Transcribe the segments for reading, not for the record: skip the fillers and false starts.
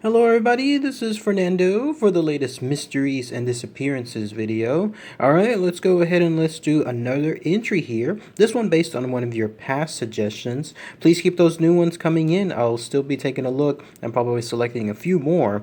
Hello everybody, this is Fernando for the latest Mysteries and Disappearances video. Alright, let's go ahead and let's do another entry here. This one based on one of your past suggestions. Please keep those new ones coming in. I'll still be taking a look and probably selecting a few more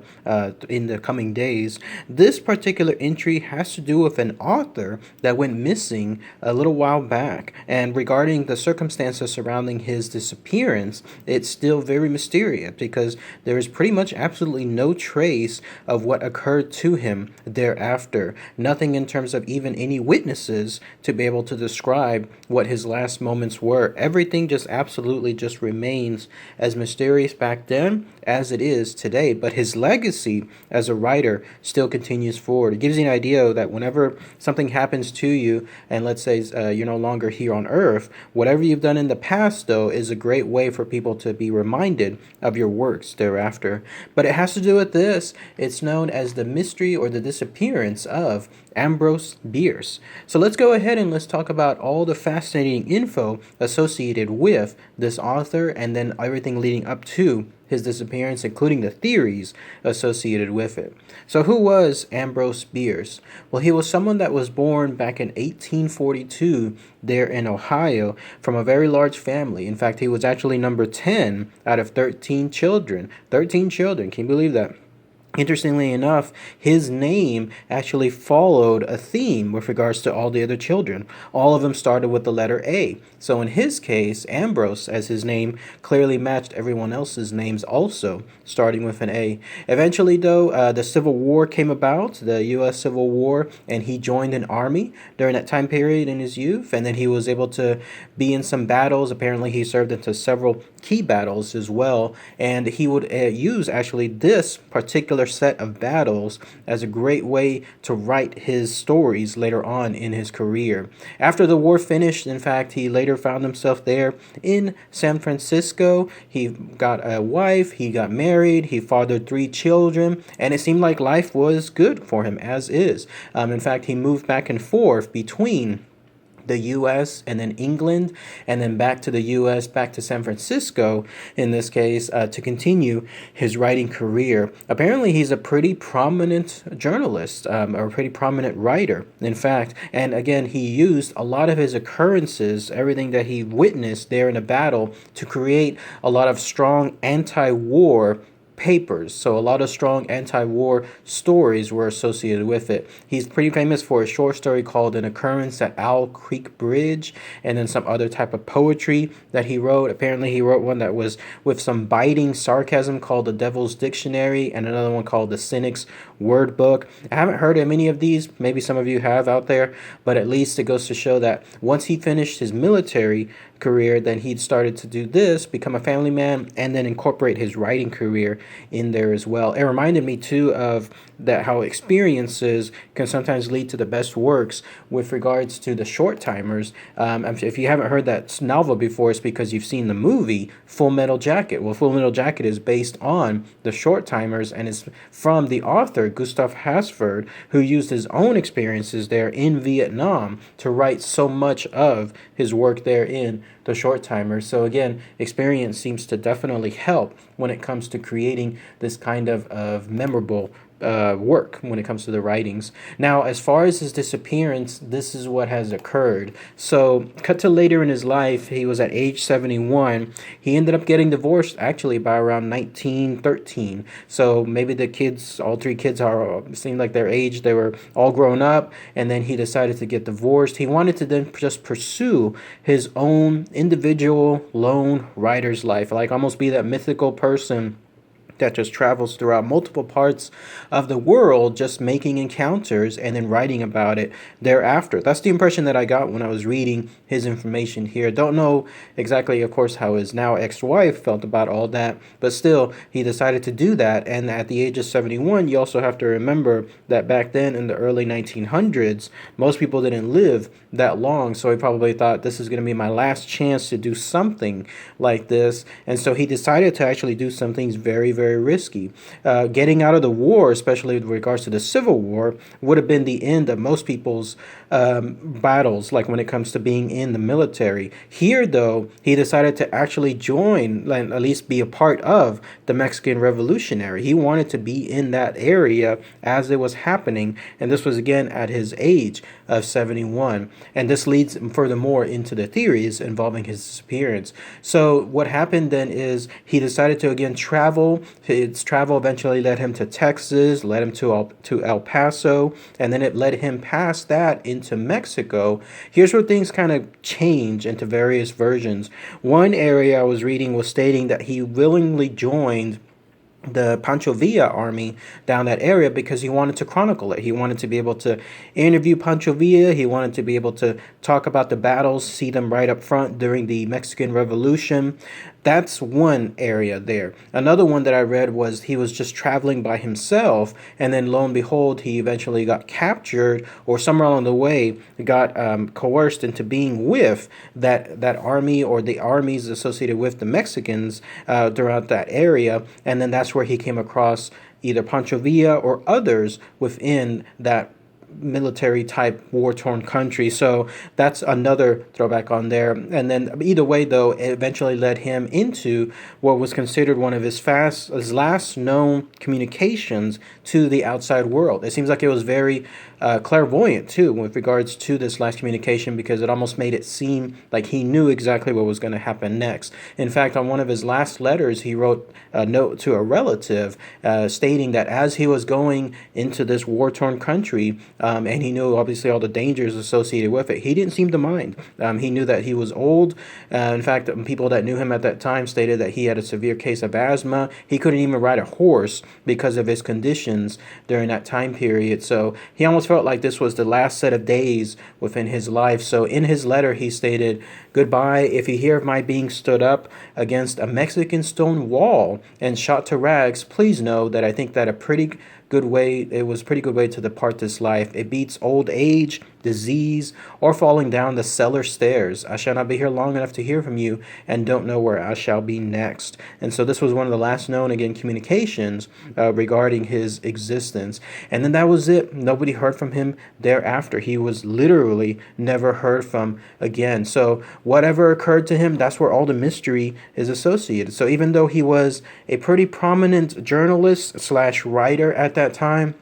in the coming days. This particular entry has to do with an author that went missing a little while back. And regarding the circumstances surrounding his disappearance, it's still very mysterious because there is pretty much absolutely no trace of what occurred to him thereafter. Nothing in terms of even any witnesses to be able to describe what his last moments were. Everything just absolutely just remains as mysterious back then as it is today. But his legacy as a writer still continues forward. It gives you an idea that whenever something happens to you, and let's say you're no longer here on earth, whatever you've done in the past, though, is a great way for people to be reminded of your works thereafter. But it has to do with this. It's known as the mystery or the disappearance of Ambrose Bierce. So let's go ahead and let's talk about all the fascinating info associated with this author and then everything leading up to his disappearance, including the theories associated with it. So who was Ambrose Bierce? Well, he was someone that was born back in 1842 there in Ohio from a very large family. In fact, he was actually number 10 out of 13 children. 13 children, can you believe that? Interestingly enough, his name actually followed a theme with regards to all the other children. All of them started with the letter A. So in his case, Ambrose, as his name, clearly matched everyone else's names also, starting with an A. Eventually, though, the Civil War came about, the U.S. Civil War, and he joined an army during that time period in his youth, and then he was able to be in some battles. Apparently, he served into several key battles as well, and he would use actually this particular set of battles as a great way to write his stories later on in his career. After the war finished, in fact, he later found himself there in San Francisco. He got a wife, he got married, he fathered 3 children, and it seemed like life was good for him as is. In fact, he moved back and forth between the U.S. and then England, and then back to the U.S., back to San Francisco, in this case, to continue his writing career. Apparently, he's a pretty prominent journalist, or a pretty prominent writer, in fact. And again, he used a lot of his occurrences, everything that he witnessed there in a battle, to create a lot of strong anti-war papers. So a lot of strong anti-war stories were associated with it. He's pretty famous for a short story called An Occurrence at Owl Creek Bridge, and then some other type of poetry that he wrote. Apparently he wrote one that was with some biting sarcasm called The Devil's Dictionary, and another one called The Cynic's Word Book. I haven't heard of any of these. Maybe some of you have out there, but at least it goes to show that once he finished his military career, then he started to do this, become a family man, and then incorporate his writing career in there as well. It reminded me too of that how experiences can sometimes lead to the best works with regards to the short timers. If you haven't heard that novel before, it's because you've seen the movie Full Metal Jacket. Well, Full Metal Jacket is based on the short timers and is from the author Gustav Hasford, who used his own experiences there in Vietnam to write so much of his work there in the short timers. So again, experience seems to definitely help when it comes to creating this kind of memorable work when it comes to the writings. Now, as far as his disappearance, this is what has occurred. So, cut to later in his life, he was at age 71. He ended up getting divorced actually by around 1913. So, maybe the kids, all 3 kids seemed like their age, they were all grown up, and then he decided to get divorced. He wanted to then just pursue his own individual lone writer's life, like almost be that mythical person that just travels throughout multiple parts of the world, just making encounters and then writing about it thereafter. That's the impression that I got when I was reading his information here. Don't know exactly, of course, how his now ex-wife felt about all that, but still, he decided to do that. And at the age of 71, you also have to remember that back then in the early 1900s, most people didn't live that long, so he probably thought this is going to be my last chance to do something like this. And so he decided to actually do some things very, very very risky. Getting out of the war, especially with regards to the Civil War, would have been the end of most people's battles, like when it comes to being in the military. Here, though, he decided to actually join, like, at least be a part of the Mexican Revolutionary. He wanted to be in that area as it was happening, and this was again at his age of 71. And this leads furthermore into the theories involving his disappearance. So what happened then is he decided to again travel. His travel eventually led him to Texas, led him to El Paso, and then it led him past that into Mexico. Here's where things kind of change into various versions. One area I was reading was stating that he willingly joined the Pancho Villa army down that area because he wanted to chronicle it. He wanted to be able to interview Pancho Villa. He wanted to be able to talk about the battles, see them right up front during the Mexican Revolution. That's one area there. Another one that I read was he was just traveling by himself, and then lo and behold, he eventually got captured, or somewhere along the way got coerced into being with that army or the armies associated with the Mexicans throughout that area, and then that's where he came across either Pancho Villa or others within that military type war torn country. So that's another throwback on there. And then either way, though, it eventually led him into what was considered one of his last known communications to the outside world. It seems like it was very clairvoyant too with regards to this last communication, because it almost made it seem like he knew exactly what was going to happen next. In fact, on one of his last letters, he wrote a note to a relative stating that as he was going into this war-torn country, and he knew obviously all the dangers associated with it, he didn't seem to mind. He knew that he was old. In fact, people that knew him at that time stated that he had a severe case of asthma. He couldn't even ride a horse because of his conditions during that time period. So he almost felt like this was the last set of days within his life. So in his letter, he stated, "Goodbye. If you hear of my being stood up against a Mexican stone wall and shot to rags, please know that I think that it was a pretty good way to depart this life. It beats old age, disease, or falling down the cellar stairs. I shall not be here long enough to hear from you, and don't know where I shall be next." And so this was one of the last known, again, communications regarding his existence. And then that was it. Nobody heard from him thereafter. He was literally never heard from again. So whatever occurred to him, that's where all the mystery is associated. So even though he was a pretty prominent journalist / writer at that time,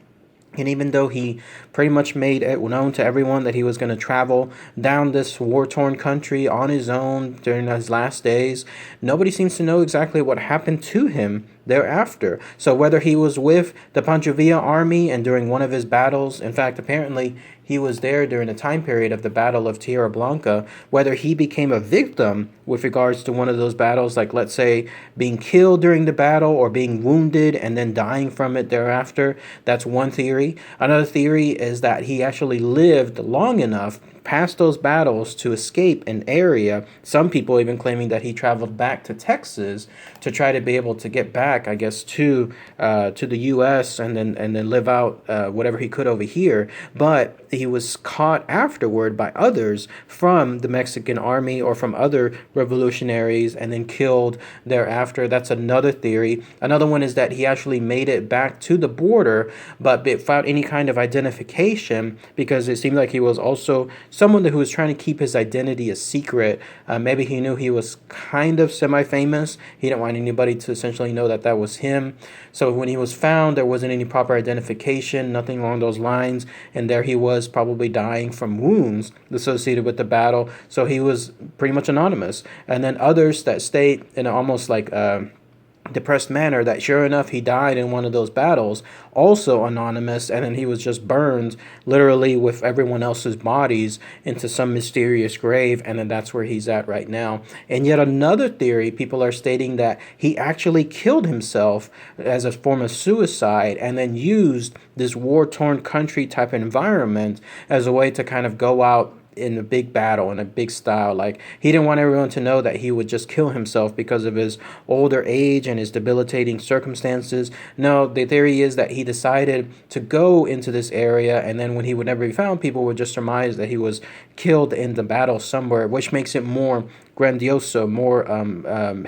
and even though he pretty much made it known to everyone that he was going to travel down this war-torn country on his own during his last days, nobody seems to know exactly what happened to him thereafter. So whether he was with the Pancho Villa army and during one of his battles, in fact, apparently he was there during the time period of the Battle of Tierra Blanca, whether he became a victim with regards to one of those battles, like let's say being killed during the battle or being wounded and then dying from it thereafter, that's one theory. Another theory is that he actually lived long enough past those battles to escape an area. Some people even claiming that he traveled back to Texas to try to be able to get back, I guess, to the U.S. and then live out whatever he could over here. But he was caught afterward by others from the Mexican army or from other revolutionaries and then killed thereafter. That's another theory. Another one is that he actually made it back to the border, but without any kind of identification, because it seemed like he was also someone who was trying to keep his identity a secret. Maybe he knew he was kind of semi-famous. He didn't want anybody to essentially know that that was him. So when he was found, there wasn't any proper identification, nothing along those lines. And there he was, probably dying from wounds associated with the battle. So he was pretty much anonymous. And then others that state in almost like depressed manner that sure enough he died in one of those battles, also anonymous, and then he was just burned literally with everyone else's bodies into some mysterious grave, and then that's where he's at right now. And yet another theory, people are stating that he actually killed himself as a form of suicide and then used this war-torn country type environment as a way to kind of go out in a big battle, in a big style. Like, he didn't want everyone to know that he would just kill himself because of his older age and his debilitating circumstances. No, the theory is that he decided to go into this area, and then when he would never be found, people would just surmise that he was killed in the battle somewhere, which makes it more grandioso, more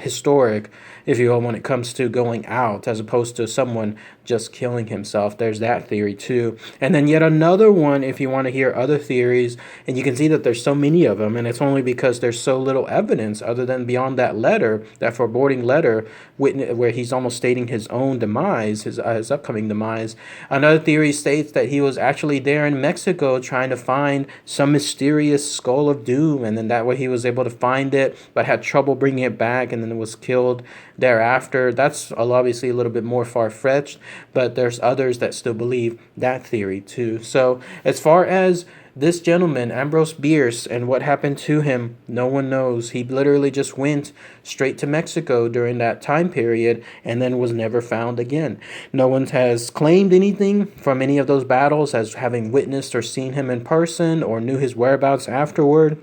historic, if you will, when it comes to going out, as opposed to someone just killing himself. There's that theory too. And then yet another one, if you want to hear other theories, and you can see that there's so many of them, and it's only because there's so little evidence other than beyond that letter, that foreboding letter, where he's almost stating his own demise, his upcoming demise. Another theory states that he was actually there in Mexico trying to find some mysterious skull of doom, and then that way he was able to find it, but had trouble bringing it back, and then was killed thereafter. That's obviously a little bit more far-fetched, but there's others that still believe that theory too. So as far as this gentleman, Ambrose Bierce, and what happened to him, no one knows. He literally just went straight to Mexico during that time period and then was never found again. No one has claimed anything from any of those battles as having witnessed or seen him in person or knew his whereabouts afterward.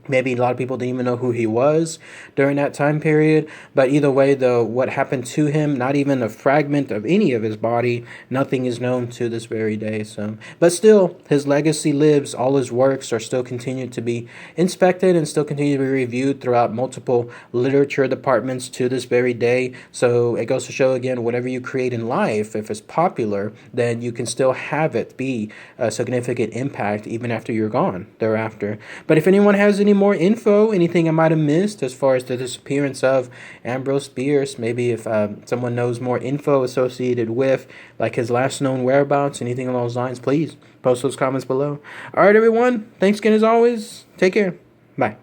Maybe a lot of people didn't even know who he was during that time period. But either way, though, what happened to him, not even a fragment of any of his body, nothing is known to this very day. So, but still, his legacy lives. All his works are still continued to be inspected and still continue to be reviewed throughout multiple literature departments to this very day. So it goes to show, again, whatever you create in life, if it's popular, then you can still have it be a significant impact even after you're gone thereafter. But if anyone has any more info, anything I might have missed as far as the disappearance of Ambrose Bierce, maybe if someone knows more info associated with like his last known whereabouts, anything along those lines, please post those comments below. All right, everyone. Thanks again as always. Take care. Bye.